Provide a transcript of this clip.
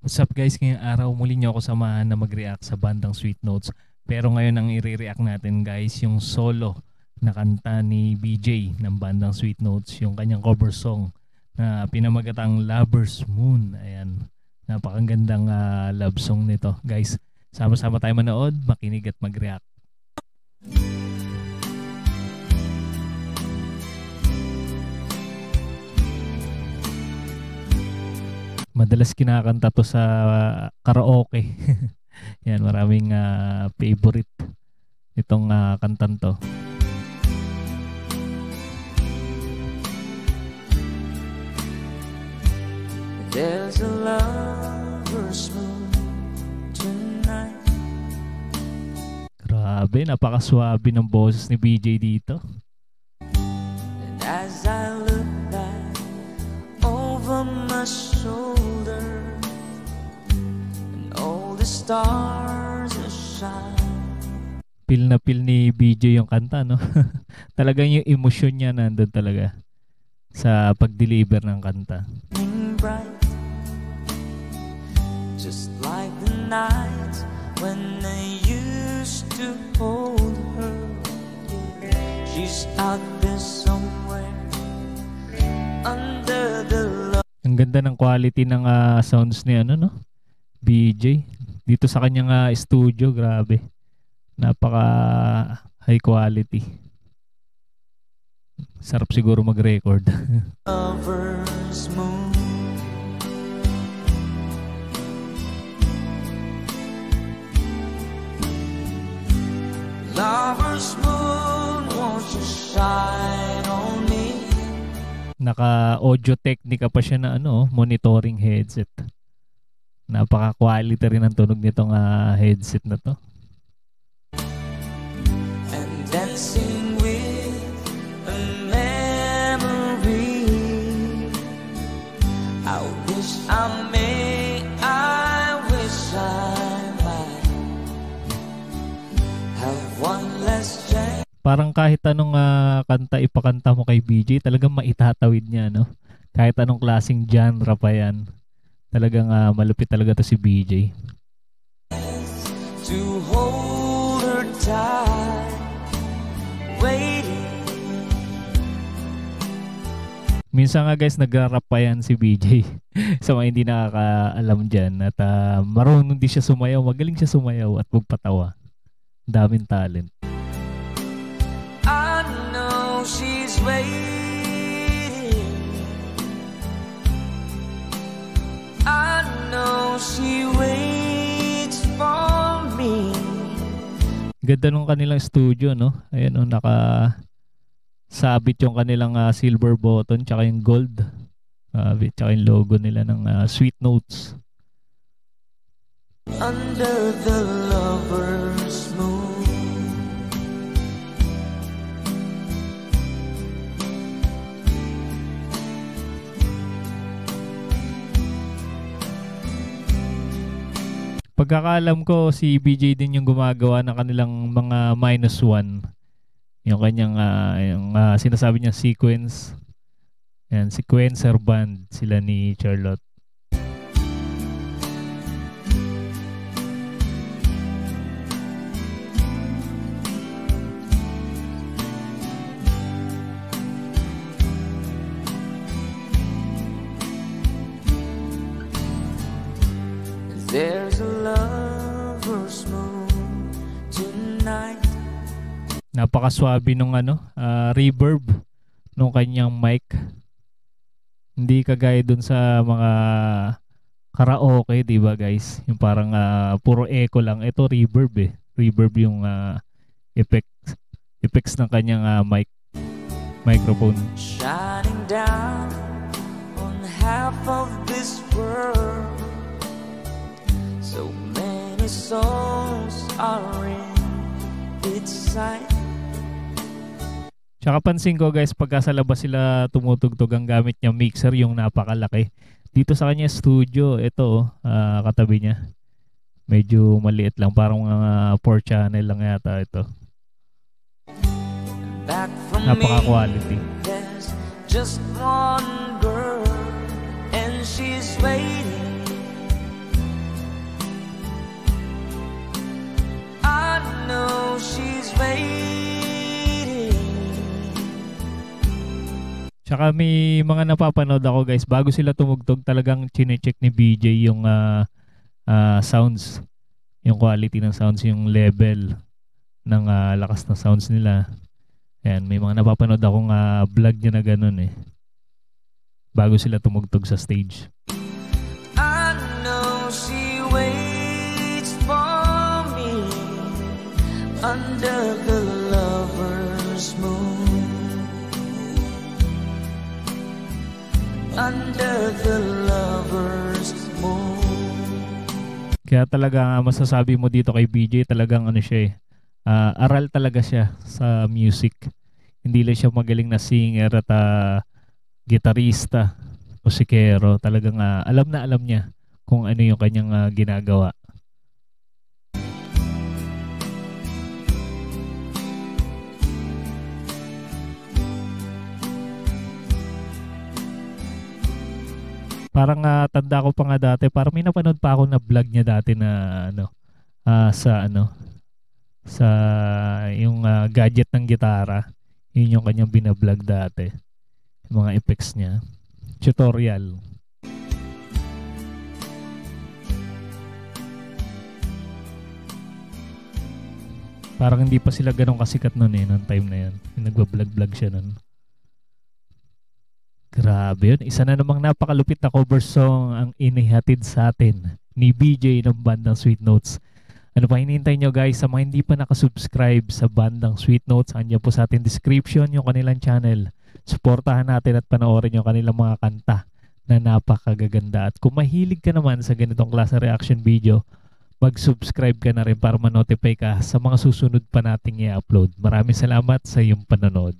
What's up guys, ngayong araw muli niyo ako samahan na mag-react sa bandang Sweet Notes. Pero ngayon ang i-react natin guys, yung solo na kanta ni BJ ng bandang Sweet Notes, yung kanyang cover song na pinamagatang Lover's Moon. Ayan, napakagandang love song nito guys. Sama-sama tayo manood, makinig at mag-react. Madalas kinakanta to sa karaoke. Yan, maraming favorite itong kantan to. There's a lover's moon tonight. Grabe, napakaswabe ng boses ni BJ dito. And as I look back over my shoulder, and all the stars are shining. Feel na feel ni BJ yung kanta, no? Talagang yung emosyon niya nandun talaga sa pag-deliver ng kanta. Bright, just like the night when I used to hold her. She's out there somewhere under the love. Ang ganda ng quality ng sounds ni ano, no? BJ dito sa kanyang studio, grabe. Napaka high quality. Sarap siguro mag-record. Lover's moon. Lover's moon, won't you shine on me? Naka-audio technica pa siya na monitoring headset. Napaka-quality rin ang tunog nitong headset na to. And dancing with a memory. I wish I may, I wish I might have one less chance. Parang kahit anong kanta ipakanta mo kay BJ, talagang maitatawid niya, no? Kahit anong klaseng genre pa yan. Talagang malupit talaga to si BJ. To hold her tight, waiting. Minsan nga guys, nagra-rap pa yan si BJ. Sa mga hindi nakakaalam dyan. At marunong din siya sumayaw. Magaling siya sumayaw at magpatawa. Daming talent. I know she's waiting. I know she waits for me. Ganda nung kanilang studio, no? Ayan, sabit yung kanilang silver button tsaka yung gold. Tsaka yung logo nila ng Sweet Notes. Under the lover's moon. Pagkakaalam ko, si BJ din yung gumagawa ng kanilang mga -1. Yung kanyang sinasabi niya sequence. Yan, sequencer band sila ni Charlotte. There's a lover's moon tonight. Napakaswabe nung reverb nung kanyang mic. Hindi kagaya dun sa mga karaoke, 'di ba guys? Yung parang puro echo lang. Ito reverb eh. Reverb yung effects ng kanyang microphone. Shining down on half of this world. So many souls are in its sight. Tsaka pansin ko guys, pagka sa labas sila tumutugtog, ang gamit niya mixer, yung napakalaki. Dito sa kanya studio, ito katabi niya. Medyo maliit lang, parang 4 channel lang yata ito. Napaka-quality. There's just one girl and she's waiting waiting. Tsaka may mga napapanood ako guys, bago sila tumugtog talagang chine-check ni BJ yung sounds, yung quality ng sounds, yung level ng lakas ng sounds nila. Ayan, may mga napapanood akong vlog niya na ganun eh, bago sila tumugtog sa stage. I know she waits for me under the lover's moon. Under the lover's moon. Kaya talaga masasabi mo dito kay BJ, talagang ano siya eh, aral talaga siya sa music. Hindi lang siya magaling na singer at gitarista o sikero. Talagang alam na alam niya kung ano yung kanyang ginagawa. Parang tanda ko pa nga dati, parang may napanood pa ako na vlog niya dati na sa yung gadget ng gitara. Yun yung kanyang binablog dati. Yung mga effects niya. Tutorial. Parang hindi pa sila ganun kasikat nun eh, noong time na yan. Yung nagbablog-vlog siya nun. Grabe yun. Isa na namang napakalupit na cover song ang inihatid sa atin ni BJ ng bandang Sweet Notes. Ano pa hinihintay nyo guys? Sa mga hindi pa nakasubscribe sa bandang Sweet Notes, andyan po sa ating description yung kanilang channel. Suportahan natin at panoorin yung kanilang mga kanta na napakagaganda. At kung mahilig ka naman sa ganitong klase reaction video, mag-subscribe ka na rin para ma-notify ka sa mga susunod pa nating i-upload. Maraming salamat sa iyong panonood.